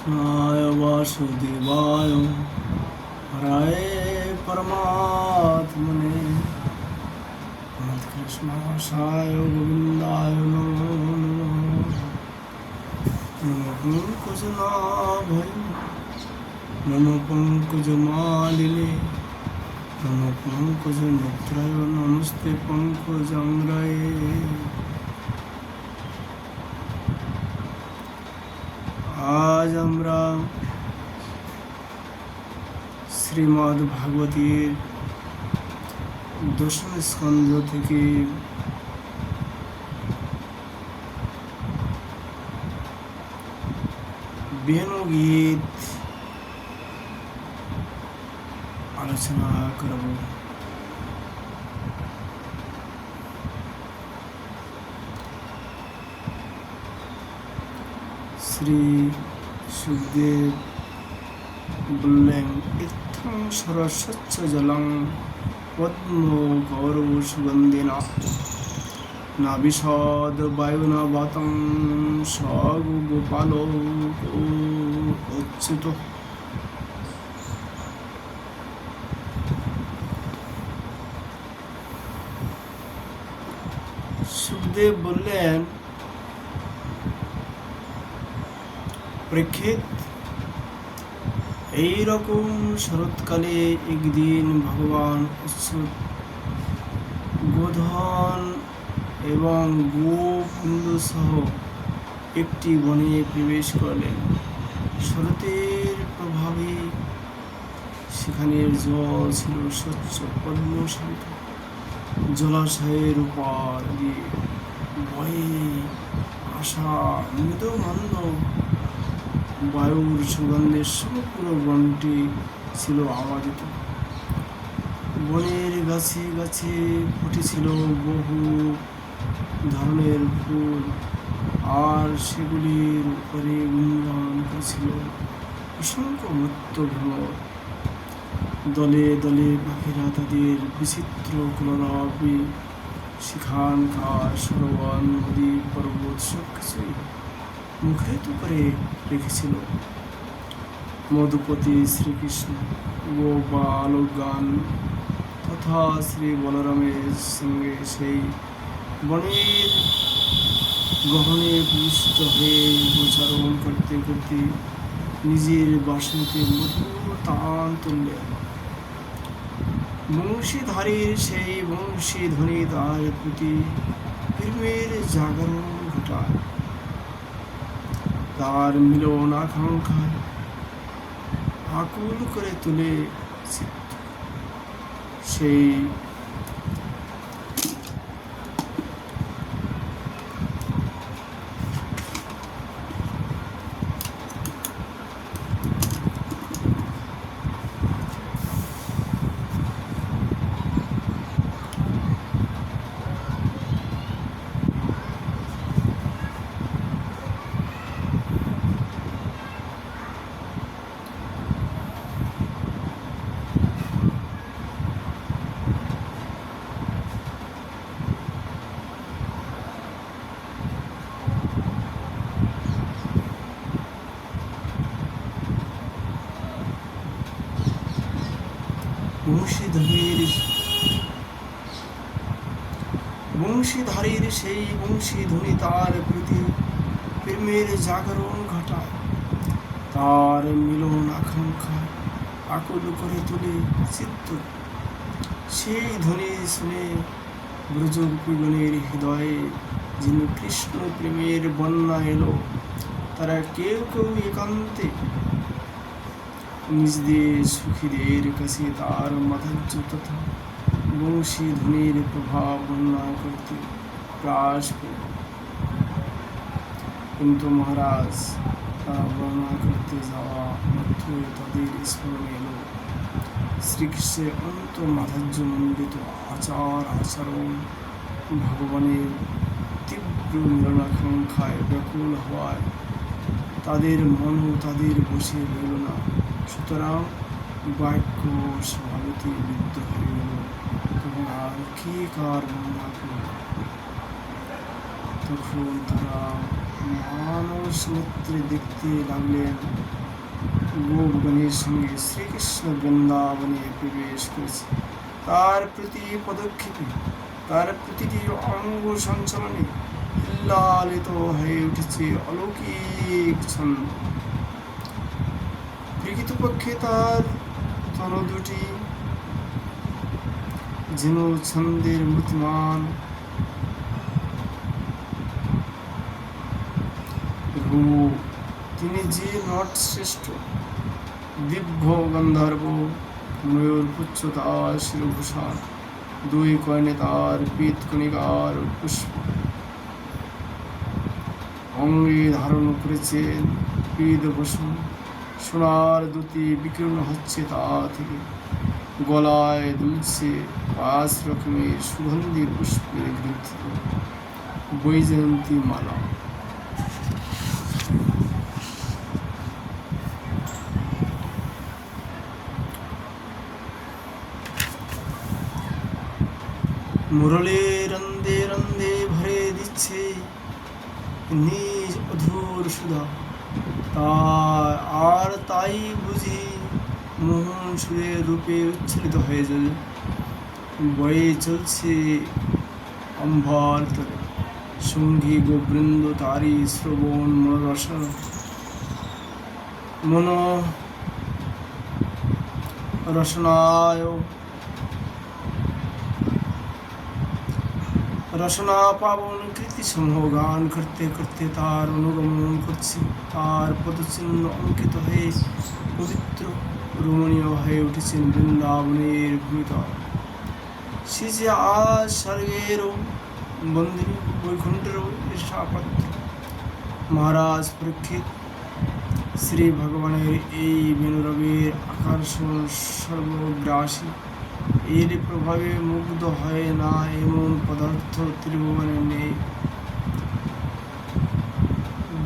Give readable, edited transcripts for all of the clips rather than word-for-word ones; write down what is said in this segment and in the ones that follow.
कृष्णाय वासुदेवाय हराय परमात्मने कृष्णाय गोविन्दाय नमो नमः। नमो पंकजनाभय नमो पंकजमालिने नमो पंकजनेत्राय नमस्ते पंकजांग्राये। आज আমরা শ্রীমদ্ ভাগবতীর দশম স্কন্ধ থেকে বেণুগীত আলোচনা করব। শ্রী সুখদেব বললেন, ইত্থং সরস্বচ্ছ জলং পদ্ম গৌরব সুগন্ধিনা না বিশদ বায়ুনা বাতং সগ গোপাল অচ্যুত। সুখদেব বললেন, পরীক্ষিত, এইরকম শরৎকালে একদিন ভগবান অচ্যুত গোধন এবং গোকুণ্ড সহ একটি বনে প্রবেশ করলেন। শরতের প্রভাবে সেখানের জল ছিল স্বচ্ছ পদ্মশান্ত। জলাশয়ের উপর দিয়ে বয়ে আসা মৃদু মন্দ বায়ুর সুগন্ধে সমগ্র বনটি ছিল আবাদিত। বনের গাছে গাছে ফুটেছিল বহু ধরনের ফুল, আর সেগুলির উপরে গুঞ্জন করেছিল অসংখ্য মত্ত ভ্রমর। দলে দলে পাখিরা তাদের বিচিত্র কলরবে সেখানকার সরোবর নদী পর্বত সবকিছুই মুখরিত করে রেখেছিল। মধুপতি শ্রীকৃষ্ণ গোপালক গান তথা শ্রী বলরামের সঙ্গে সেই বনের গহনে পুষ্ট হয়ে গোচারণ করতে করতে নিজের বাঁশিতে মধুর তান তুললেন। বংশীধারীর সেই বংশীধ্বনি তার প্রতি প্রেমের জাগরণ ঘটায়। তার মিলন আকাঙ্ক্ষায় আকুল করে তুলে সেই বংশীধারীর সেই বংশীধ্বনি তার প্রতি প্রেমের জাগরণ ঘটায়। তার মিলন আকাঙ্ক্ষা আকুল করে তুলে চিত্ত। সেই ধ্বনি শুনে ব্রজগোপীগণের হৃদয়ে যেন কৃষ্ণ প্রেমের বন্যা এলো। তারা কেউ কেউ একান্তে নিজদের সুখীদের কাছে তার মাধুর্য তথা বংশীধ্বনির প্রভাব বর্ণনা করতে প্রয়াস করল। কিন্তু মহারাজ, তা বর্ণনা করতে যাওয়া মাত্রই তাদের স্মরণে এলো শ্রীকৃষ্ণের অন্ত মাধুর্যমণ্ডিত আচার আচরণ। ভগবানের তীব্র মিলনাকাঙ্ক্ষায় ব্যাকুল হওয়ায় তাদের মনও তাদের বসে রইল না। সুতরাং বাক্য স্বভাবতে বিদ্ধ হয়ে গেল। তখন আর কে কার বর্ণনা করল? তো তখন তারা মানস নেত্রে দেখতে লাগলেন গোপগণের সঙ্গে শ্রীকৃষ্ণ বৃন্দাবনে প্রবেশ করেছে। তার প্রতি পদক্ষেপে, তার প্রতিটি অঙ্গ সঞ্চালনে হিল্লালিত হয়ে উঠেছে অলৌকিক ছন্দ। প্রকৃতপক্ষে তার তনু দুটি যেন ছন্দের মূর্তিমান রূপ। তিনি যে নট শ্রেষ্ঠ দিব্য গন্ধর্ব, ময়ূর পুচ্ছ তার শিরভূষণ, দুই কর্ণে তার পীত কণিকার পুষ্প, অঙ্গে ধারণ করেছেন পীতভূষণ, সোনার দুটি বিকীর্ণ হচ্ছে তা থেকে, গলায় দুলছে 5 রকমের সুগন্ধি পুষ্পের গৃহীত বৈজয়ন্তী মালা। মুরলী রন্দে রন্দে ভরে দিচ্ছে নিজ অধুর সুধা, আর তাই বুঝি মোহন সুরের রূপে উচ্ছ্বলিত হয়ে যায়, বয়ে চলছে অম্বার তরে। সঙ্গী গোবৃন্দ তারি শ্রবণ মন রসনায় রসনা পাবন কীর্তি সমূহ গান করতে করতে তার অনুগমন করছে। তার পদচিহ্ন অঙ্কিত হয়ে পবিত্র রমণীয় হয়ে উঠেছেন বৃন্দাবনের ভূমিতল। সে যে আজ স্বর্গেরও বন্দিনী, বৈকুণ্ঠেরও ঈর্ষাপাত্র। মহারাজ পরীক্ষিত, শ্রী ভগবানের এই বেণুরবের আকর্ষণ সর্বগ্রাসী, এর প্রভাবে মুগ্ধ হয় না এমন পদার্থ ত্রিভুবনে নেই।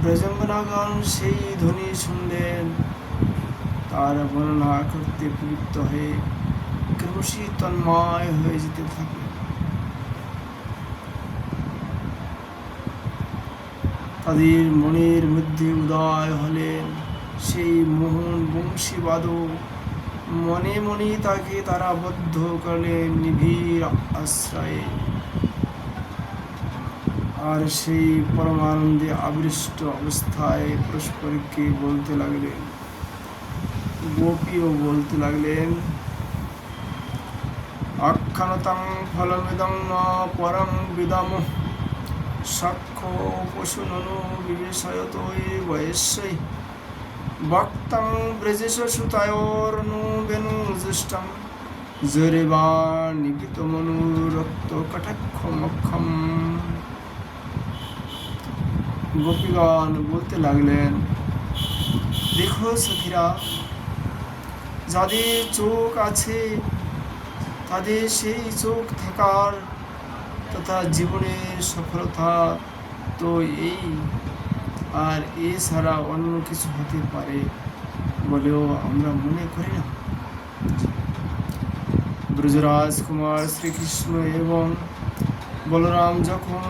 ব্রজঙ্গনাগণ সেই ধ্বনি শুনলেন, তার বর্ণনা করতে প্রবৃত্ত হয়ে ক্রমশই তন্ময় হয়ে যেতে থাকে। তাদের মনের মধ্যে উদয় হলেন সেই মোহন বংশীবাদক। মনে মনে তাকে তারা বদ্ধ করলেন নিবিড় আশ্রয়ে, আর সেই পরমানন্দে আবিষ্ট অবস্থায় পরস্পরকে বলতে লাগলেন, গোপীও বলতে লাগলেন, আখ্যানতাং ফলমিদং ন পরং বিদাম, সাক্ষ্য পশু ননু বিবেশয়তো বয়স্যৈ, ভক্তং ব্রজেশ সুতায়োর্নু বেনু জ্যেষ্ঠং, জরে বা নিগিত মনুরক্ত কটাক্ষ মক্ষম। গোপীগণ বলতে লাগলেন, দেখো সখীরা, যাদের চোখ আছে তাদের সেই চোখ থাকার তথা জীবনের সফলতা তো এই, আর এছাড়া অন্য কিছু হতে পারে বলেও আমরা মনে করি না। ব্রজরাজ কুমার শ্রীকৃষ্ণ এবং বলরাম যখন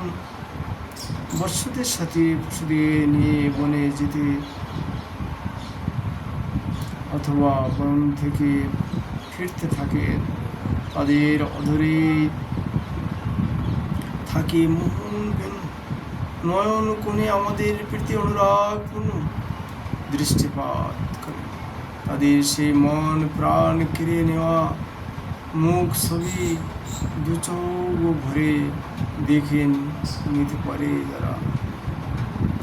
বৎসদের সাথে পশুদের নিয়ে বনে যেতে অথবা বন থেকে ফিরতে থাকেন, তাদের অধরে থাকে মোহন বেনু, নয়ন কোণে আমাদের প্রীতি অনুরাগপূর্ণ দৃষ্টিপাত করে। তাদের সেই মন প্রাণ কেড়ে নেওয়া মুখ ছবি দু চোখ ভরে দেখে নিতে পারে যারা,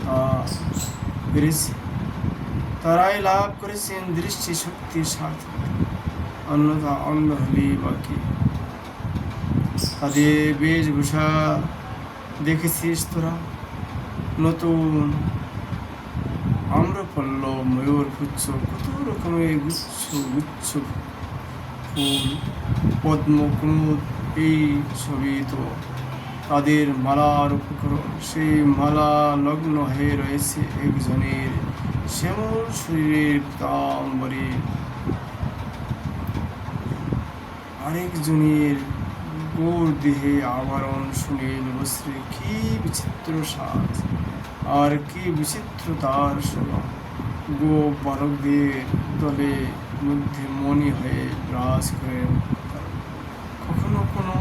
তা পেরেছে, তারাই লাভ করেছেন দৃষ্টি শক্তির সাথে, অন্যথা অন্ধ হলে বাকি। তাদের বেশভূষা দেখেছিস তোরা, নতুন আম্রপল্লব, ময়ূর পুচ্ছ, কত রকমের গুচ্ছ গুচ্ছ ফুল, পদ্ম, কুমুদ, এই সবই তো তাদের মালার উপকরণ। সেই মালা লগ্ন হয়ে রয়েছে একজনের শ্যামল শরীরের পীতাম্বরে, আরেকজনের গোর দেহে আবরণ সুনীল বস্ত্রে কি বিচিত্র সাজ আর কি বিচিত্র তার শোভা। গো বালকদের দলে মধ্যে মনি হয়ে বিরাজ করে। কখনো কোনো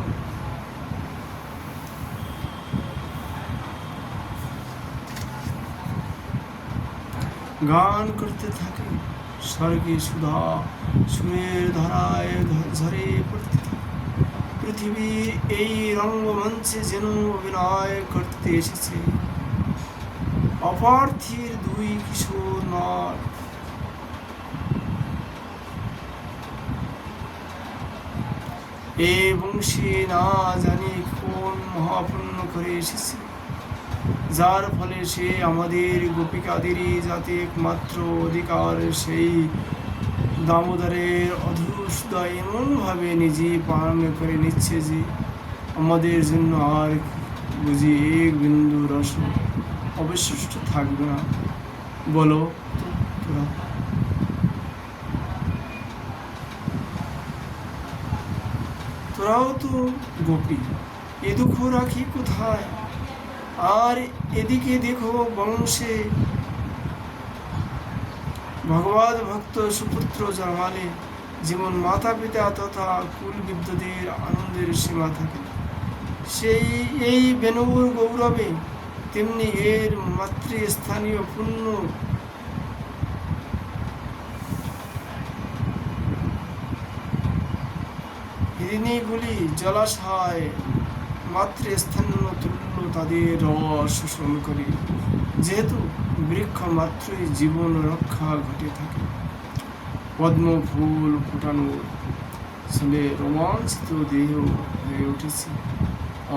গান করতে থাকে, স্বর্গে সুধা সুরের ধারায় ঝরে পড়তে থাকে। পৃথিবীর এই রঙ্গমঞ্চে যেন অভিনয় করতে এসেছে অপার্থির দুই কিশোর নর। এ বংশী না জানি কোন মহাপুণ্য করে এসেছে, যার ফলে সে আমাদের গোপিকাদেরই যাতে একমাত্র অধিকার সেই দামোদরের অধুসুদা এমনভাবে নিজে পান করে নিচ্ছে যে আমাদের জন্য আর বুঝি এক বিন্দু রস অবশিষ্ট থাকবে না। বলো তো তোরাও তো গোপী, এ দুঃখ রাখি কোথায়? আর এদিকে দেখো বংশে ভগবত ভক্ত সুপুত্র জন্মালে যেমন মাতা পিতা তথা কুলবিদ্যদের আনন্দের সীমা থাকে, সেই এই বেনুর গৌরবে তেমনি এর মাতৃস্থানীয় পুণ্য হৃদিনীগুলি জলাশয় মাতৃস্থানীয় তুল্য তাদের রস শোষণ করে, যেহেতু বৃক্ষ মাত্রই জীবন রক্ষা ঘটে থাকে। পদ্ম ফুল ফোটানোর ছেলে রোমাঞ্চিত দেহ হয়ে উঠেছে,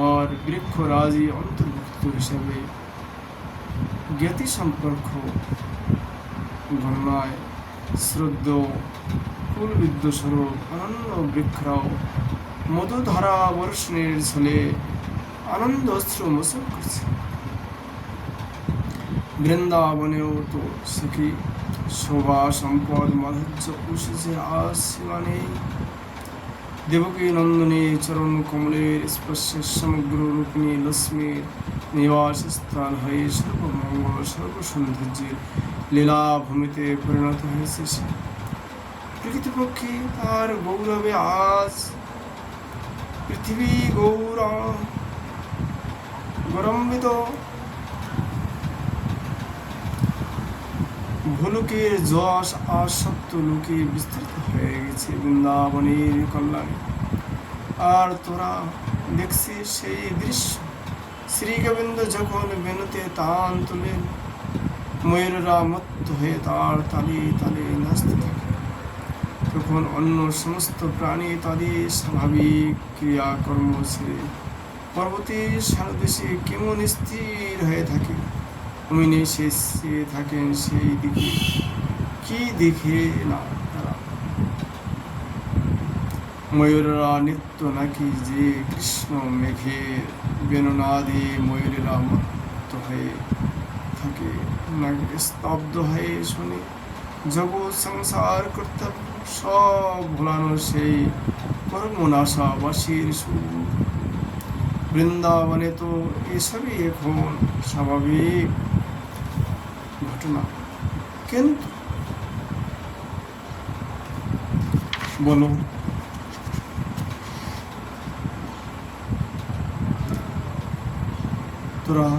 আর বৃক্ষরাজি অন্তর্ভুক্ত হিসাবে জ্ঞাতি সম্পর্ক গণনায় শ্রদ্ধ কুলবিদ্য স্বরূপ অনন্য বৃক্ষরাও মধুধারা বর্ষণের ছেলে আনন্দ অস্ত্র মোচন করছে। বৃন্দাবনেও তো সখী শোভা সম্পদ মাধুর্য উষেছে আজ সীমা নেই। দেবকী নন্দনী চরণ কমলের স্পর্শে সমগ্র রূপিণী লক্ষ্মীর নিবাস স্থান হয়ে সর্বমঙ্গল সর্বসৌন্দর্যের লীলাভূমিতে পরিণত হয়েছে সে। প্রকৃতপক্ষে তার গৌরবে আজ পৃথিবী গৌরম্বিত। ভুলুকের যশ আসক্ত লোকে বিস্তৃত হয়ে গেছে বৃন্দাবনের কল্যাণে। আর তোরা দেখছিস সেই দৃশ্য, শ্রী গোবিন্দ যখন বেনুতে তান তোলেন, ময়ূররা মত্ত হয়ে তার তালে তালে নাচতে থাকে, তখন অন্য সমস্ত প্রাণী তাদের স্বাভাবিক ক্রিয়াকর্ম ছেড়ে পর্বতের সারদেশে কেমন স্থির হয়ে থাকে। অমিনে শেষে থাকেন সেই দিকে, কি দেখে না তারা? ময়ূররা নিত্য নাকি যে কৃষ্ণ মেঘের বেনুনাদে ময়ূরেরা মত্ত হয়ে থাকে, নাকি স্তব্ধ হয়ে শোনে জগৎ সংসার কর্তব্য সব ভোলানো সেই কর্মনাশাবাসীর সুর। বৃন্দাবনে তো এসবই এখন স্বাভাবিক ঘটনা, কিন্তু বলো তোরা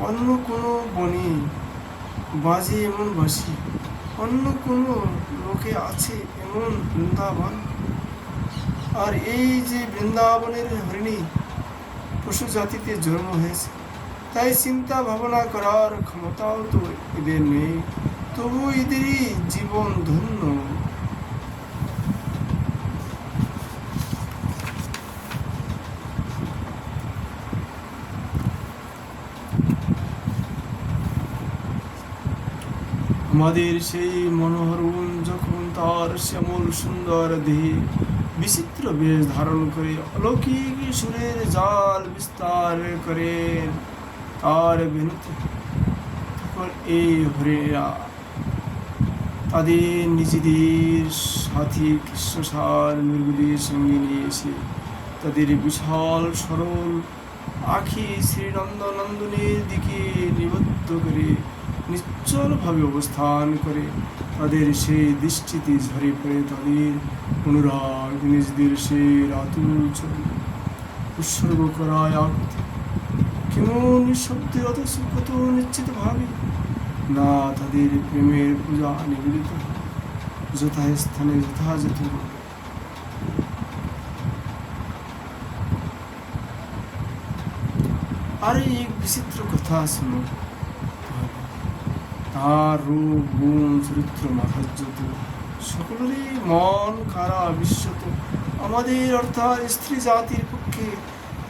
অন্য কোনো বনে বাজে এমন বাসি, অন্য কোনো লোকে আছে এমন বৃন্দাবন? আর এই যে বৃন্দাবনের হরিণী পশু জাতিতে জন্ম হয়েছে, তাই চিন্তা ভাবনা করার ক্ষমতাও তো এদের নেই, তবু এদেরই জীবন ধন্য। আমাদের সেই মনোহরণ যখন তার শ্যামল সুন্দর দেহে বিচিত্র বেশ ধারণ করে অলৌকিক সুরের জাল বিস্তার করে তার বেনুতে, তখন এই হরিণেরা তাদের নিজেদের সাথী কৃষ্ণসার মৃগদের সঙ্গে নিয়ে এসে তাদের বিশাল সরল আখি শ্রীনন্দনন্দনের দিকে নিবদ্ধ করে নিশ্চলভাবে অবস্থান করে তাদের সেই দৃষ্টিতে ঝরে পড়ে তাদের অনুরাগ নিজেদের সেই আতুল ছবি উৎসর্গ করায় আকুতি কেমন নিঃশব্দে অথচ কত নিশ্চিত ভাবে না তাদের প্রেমের পূজা নিবেদিত যথাস্থানে যথাযথ আর এক বিচিত্র কথা শুনো, তার রূপ গুণ চরিত্র মাধুর্যত সকলেরই মন কারা বিশ্বত আমাদের অর্থাৎ স্ত্রী জাতির পক্ষে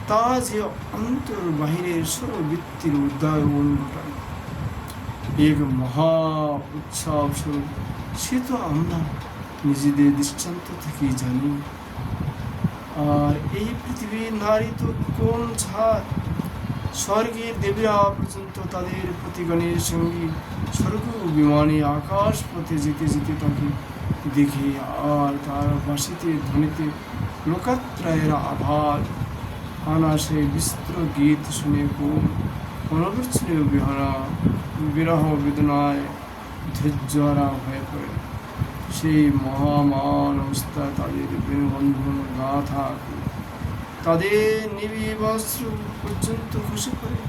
তা যে অন্তর বাহিরের সর্ববৃত্তির উদ্যায়ন ঘটায় এক মহা উৎসব স্বরূপ, সে তো আমরা নিজেদের দৃষ্টান্ত থেকে জানি। আর এই পৃথিবীর নারী তো কোন ছাড়, স্বর্গের দেবীরা পর্যন্ত তাদের প্রতিগণের সঙ্গে স্বর্গ বিমানে আকাশ পথে যেতে যেতে তাকে দেখে আর তার বাসিতে ধ্বনিতে লোকাত্রায়ের আভার আনা সেই বিস্তৃত গীত শুনে কোন অনবচ্ছনীয় বিরহ বেদনায় ধৈর্যহারা হয়ে পড়ে। সেই মহামান অবস্থায় তাদের বেণুবন্ধন গাথা তাদের নিবি বস্ত্র পর্যন্ত খসে পড়ে,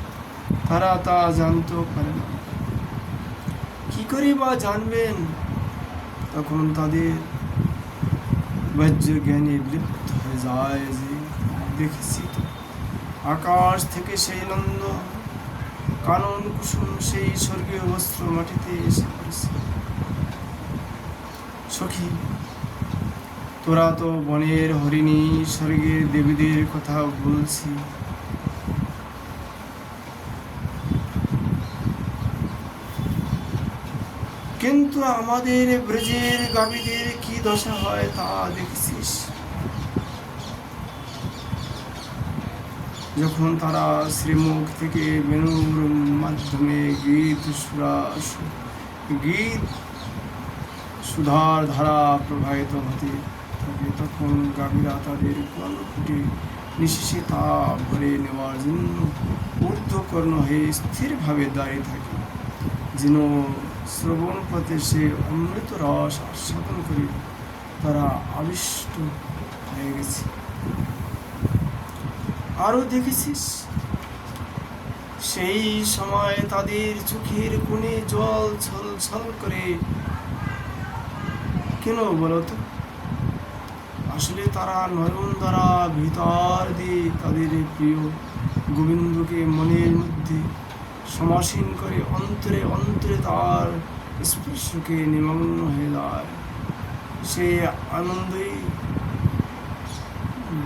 তারা তা জানতেও পারে না। কি করে বা জানবেন? তখন তাদের বাহ্য জ্ঞানে লিপ্ত হয়ে যায় যে দেখেছি তো আকাশ থেকে সেই নন্দ কানন কুসুম সেই স্বর্গীয় বস্ত্র মাটিতে এসে পড়েছে। সখী, তোরা তো বনের হরিণী স্বর্গের দেবীদের কথা বলছি, কিন্তু আমাদের ব্রজের গাভীদের কি দশা হয় তা দেখেছিস? যখন তারা শ্রীমুখ থেকে বেণুর মাধ্যমে গীত সুধার ধারা প্রবাহিত হতে থাকে, তখন গাভীরা তাদের কর্ণকুটে নিঃশেষে তা ভরে নেওয়ার জন্য ঊর্ধ্বকর্ণ হয়ে স্থিরভাবে দাঁড়িয়ে থাকে, যেন শ্রবণ পথে সে অমৃত রস আস্বাদন করে তারা আবিষ্ট হয়ে গেছে। আরও দেখেছিস সেই সময় তাদের চোখের কোণে জল ছলছল করে কেন বলতো? আসলে তারা নয়ন দ্বারা ভিতর দিয়ে তাদের প্রিয় গোবিন্দকে মনের মধ্যে সমাসীন করে অন্তরে অন্তরে তার স্পর্শকে নিমগ্ন হয়ে যায়। সে আনন্দই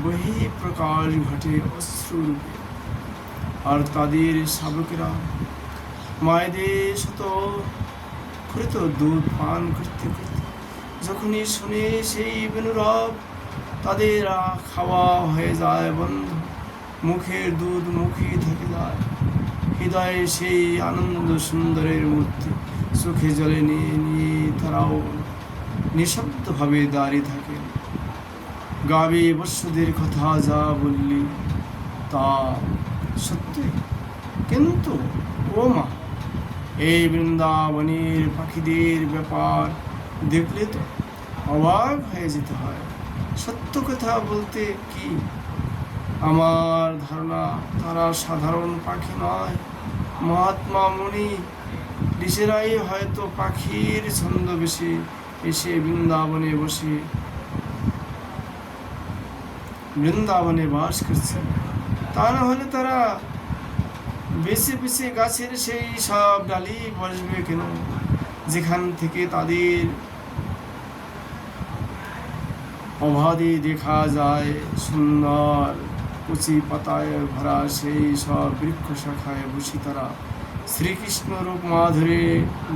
বহি প্রকাশ ঘটে অশ্রুরূপে। আর তাদের শাবকেরা মায়েদের শত কৃত দুধ পান করতে করতে যখনই শুনে সেই বেণুরব, তাদের খাওয়া হয়ে যায় বন্ধ, মুখের দুধ মুখে থেকে যায়, হৃদয়ে সেই আনন্দ সুন্দরের মূর্তি চোখে জলে নিয়ে নিয়ে তারাও নিঃশব্দভাবে দাঁড়িয়ে থাকে। গাভী বৎসদের কথা যা বললি তা সত্যি, কিন্তু ও মা, এই বৃন্দাবনের পাখিদের ব্যাপার দেখলে তো অবাক হয়ে যেতে হয়। সত্য কথা বলতে কি, আমার ধারণা তারা সাধারণ পাখি নয়, মহাত্মা মুনি ঋষিরাই হয়তো পাখির ছন্দবেশে এসে বৃন্দাবনে বাস করছে। তা না হলে তারা বেছে বেছে গাছের সেই সব ডালি বসবে কেন, যেখান থেকে তাদের অবাধে দেখা যায় সুন্দর কচি পাতায় ভরা সেই সব বৃক্ষ শাখায় বসে তারা শ্রীকৃষ্ণ রূপ মাধুরী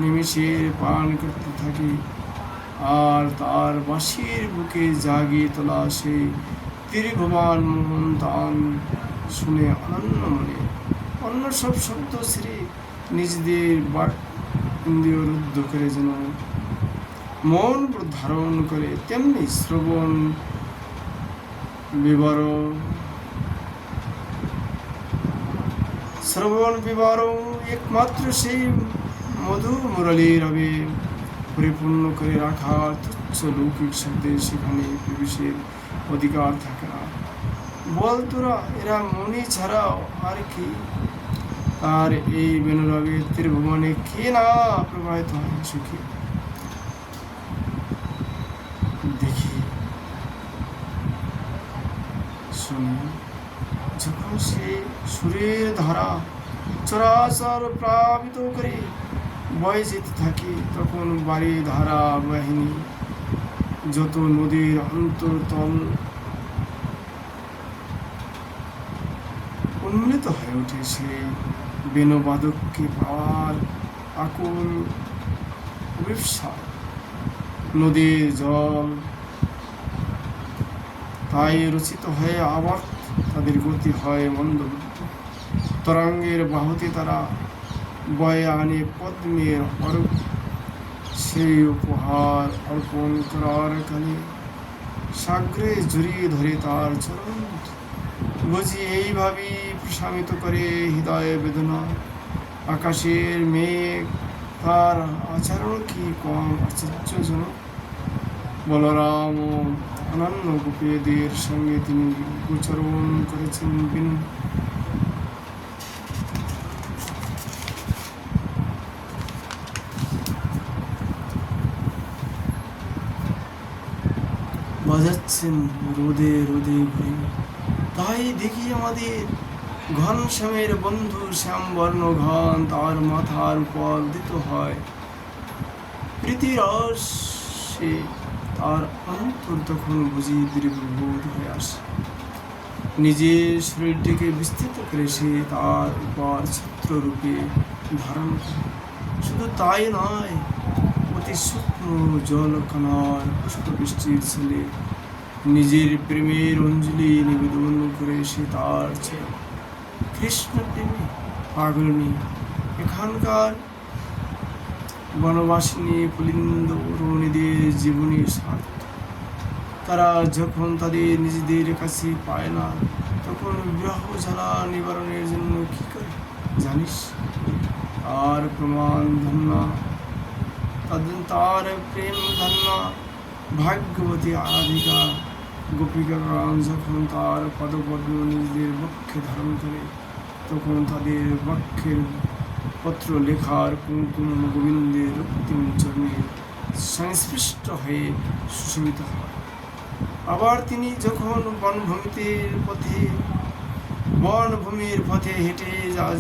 নিমিষের পান করতে থাকে। আর তার বাঁশির বুকে জাগিয়ে তোলা সেই ত্রিভুবন মোহন তান শুনে অনন্য মনে অন্য সব শব্দ শ্রী নিজেদের ইন্দ্রিয় রুদ্ধ করে যেন মন ধারণ করে, তেমনি শ্রবণ বিবরণ শ্রবণ বিবরণ একমাত্র সেই মধু মুরলী রবে পরিপূর্ণ করে রাখা তুচ্ছ লৌকিক শব্দে সেখানে প্রবেশের অধিকার থাকে না। বল তোরা, এরা মনি ছাড়া আর কি? আর এই বেনুরবে ত্রিভুবনে কে না প্রবাহিত হয় সুখী? দেখি শুনি যখন সে সুরের ধারা চরাচর প্লাবিত করে বয়ে যেতে থাকে, তখন বাড়ি ধারা বাহিনী যত নদীর অন্তর্তল উন্নীত হয়ে ওঠে সেই বেণুবাদককে পাওয়ার আকুল অভিপ্সা। নদীর জল তাই রচিত হয়ে আবার তাদের গতি হয় মন্দবুদ্ধ। তরঙ্গের বাহুতে তারা বয়ে আনে পদ্মের অরূপ, সেই উপহার অর্পণ করার কালে সাগরে জড়িয়ে ধরে তার চরণ। বুঝি এইভাবেই প্রশমিত করে হৃদয় বেদনা। আকাশের মেঘ তার আচরণ কি কম আশ্চর্যজনক? বলরাম ও অন্যান্য গোপীদের সঙ্গে তিনি গোচরণ করেছেন বিনু। বাজাচ্ছেন রোদে রোদে ঘুরে, তাই দেখি আমাদের ঘনশ্যামের বন্ধু শ্যামবর্ণ ঘন, তার মাথার উপর দিত হয় প্রীতিরস। সে তার অন্তর তখন বুঝি দীর্ঘবোধ হয়ে আসে। নিজের শরীরটিকে বিস্তৃত করে সে তার উপর ছত্ররূপে ধারণ করে। শুধু তাই নয়, অতি সূক্ষ্ম জলকণার পুষ্পবৃষ্টির ছেলে নিজের প্রেমের অঞ্জলি নিবেদন করে সে তার ছিল কৃষ্ণ প্রেমী পাগলনী। এখানকার বনবাসিনী পুলিন্দ রমণীদের জীবনী স্বার্থ। তারা যখন তাদের নিজেদের কাছে পায় না, তখন বিরহ জ্বালা নিবারণের জন্য কি করে জানিস? আর প্রমাণ ধন্যা তার প্রেম ধন্যা ভাগ্যবতী আরাধিকা গোপিকাগণ যখন তার পদপদ্ম নিজেদের বক্ষে ধারণ করে, তখন তাদের বক্ষের পত্র লেখার কুমকুম গোবিন্দের রক্তিম চরণে সংস্পৃষ্ট হয়ে সুশোভিত হয়। আবার তিনি যখন বনভূমির পথে হেঁটে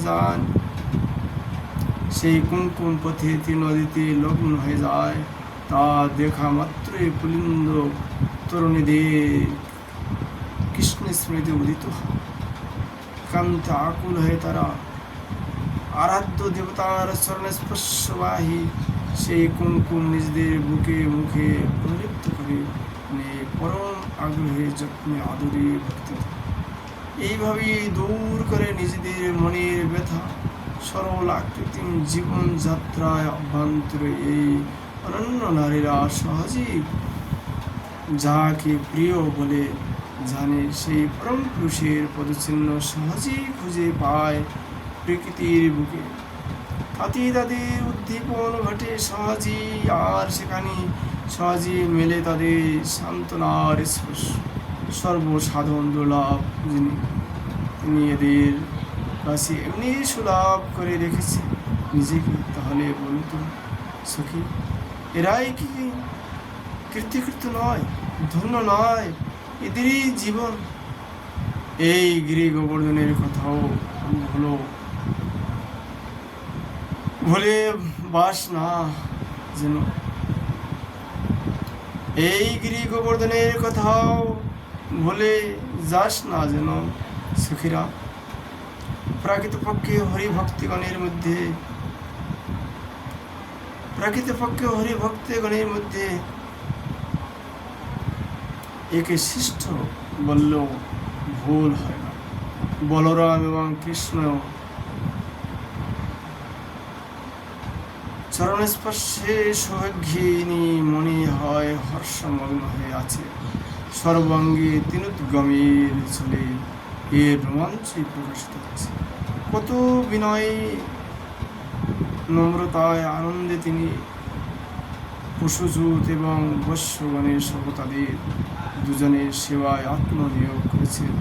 যান, সেই কুমকুম পথে নদীতে লগ্ন হয়ে যায়। তা দেখা মাত্রই পুলিন্দ তরুণীদের কৃষ্ণ স্মৃতি উদিত হয়। কান্তে আকুল হয়ে তারা আরাধ্য দেবতার চরণস্পর্শবাহী সেই কুমকুম নিজেদের বুকে মুখে প্রলিপ্ত করে পরম আগ্রহে যত্নে আদরে ভক্তি। এইভাবেই দূর করে নিজেদের মনের ব্যথা সরল আকৃতিম জীবনযাত্রায় অভ্যন্তরে এই অনন্য নারীরা সহজেই যাকে প্রিয় বলে জানে, সেই পরম পুরুষের পদচিহ্ন সহজেই খুঁজে পায় প্রকৃতির বুকে। তাতে তাদের উদ্দীপন ঘটে সহজেই, আর সেখানে সহজেই মেলে তাদের সান্ত্বনার স্পর্শ। সর্বসাধন দুর্লভ তিনি এদের কাছে এমনি সুলভ করে রেখেছে নিজেকে। তাহলে বলুন তো সখী, এরাই কি কৃতকৃত্য নয়, ধন্য নয়? এদেরই জীবন। এই গিরি গোবর্ধনের কথাও ভুলে বাস না যেন। এই গিরি গোবর্ধনের কথাও ভুলে যাস না যেন সখীরা। প্রকৃতপক্ষে হরিভক্তগণের মধ্যে একে শ্রেষ্ঠ বললেও ভুল হয় না। বলরাম এবং কৃষ্ণ চরণস্পর্শে সৌভাগ্যিনী মনে হয় হর্ষমগ্ন হয়ে আছে। সর্বাঙ্গে তিনোদ্গমের ছলে এর রোমাঞ্চে প্রকাশিত হচ্ছে। কত বিনয়ে নম্রতায় আনন্দে তিনি পশুজূত এবং বৈশ্যগণের সহ তাদের দুজনের সেবায় আত্মনিয়োগ করেছেন।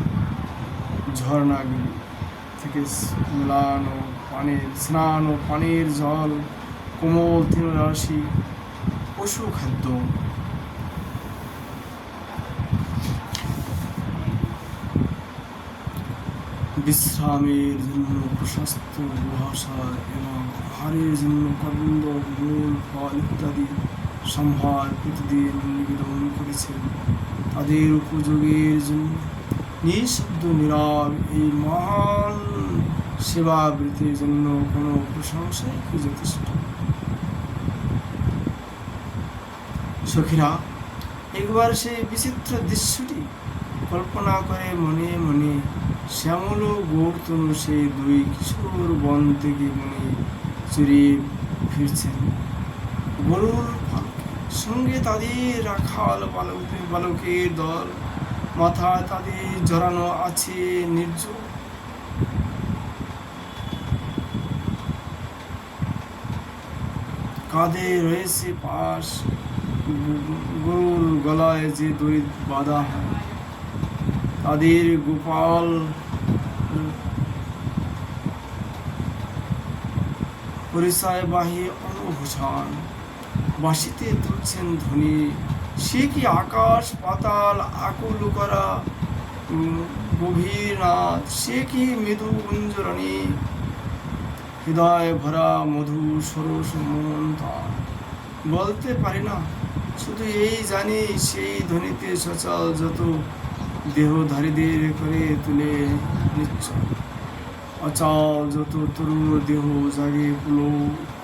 ঝর্ণাগুলি থেকে স্নান ও পানের জল, কোমল তৃণরাশি, পশু খাদ্য, বিশ্রামের জন্য প্রশস্ত গুহাশয় এবং আহারের জন্য কন্দ, মূল, ফল ইত্যাদি সম্ভার প্রতিদিন নিবেদন করেছেন। তাদের উপযোগের জন্য নিঃশব্দ নীরব এই মহান সেবাবৃত্তির জন্য কোনো প্রশংসাই কি যথেষ্ট? সখীরা একবার সেই বিচিত্র দৃশ্যটি কল্পনা করে মনে মনে শ্যামল গৌরতনু সেই দুই কিশোর বন থেকে মনে চড়িয়ে ফিরছেন। গরুর সঙ্গে তাদের রাখাল বালকের দল, মাথায় তাদের জড়ানো আছে নির্জন কাঁধে রয়েছে পাশ, গরুর গলায় যে দড়ি বাঁধা হয়, তাদের গোপাল পরিচয়বাহী অনুভূষণ বাঁশিতে তুলছেন ধ্বনি। সে কি আকাশ পাতাল আকুল করা গভীর নাদ, সে কি মৃদু গুঞ্জরণী, হৃদয় ভরা মধু সরস মন তার। বলতে পারি না, শুধু এই জানি সেই ধ্বনিতে সচল যত দেহধারীদের করে তুলে নিশ্চয়। অচল যত তরুণ দেহ জাগে পুলো,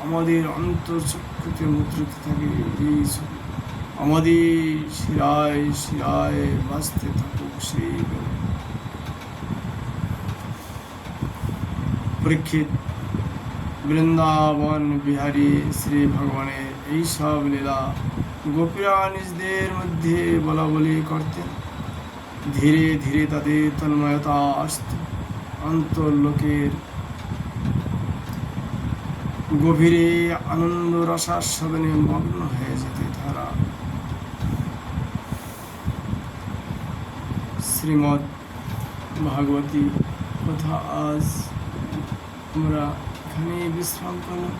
আমাদের অন্তর্চক্ষুতে মুদ্রিত থাকে এই ছবি। আমাদের শিরায় শিরায় বাঁচতে থাকুক সেই পরীক্ষিত। বৃন্দাবন বিহারী শ্রী ভগবানের এইসব লীলা গোপীরা নিজদের মধ্যে বলা বলি করতেন। ধীরে ধীরে তাদের তন্ময়তা আসত, অন্তর্লোকের গভীরে আনন্দ রসাস্বাদনে মগ্ন হয়ে যেতে তারা। শ্রীমদ্ ভাগবতী কথা আজ আমরা এখানে বিশ্রাম করলাম।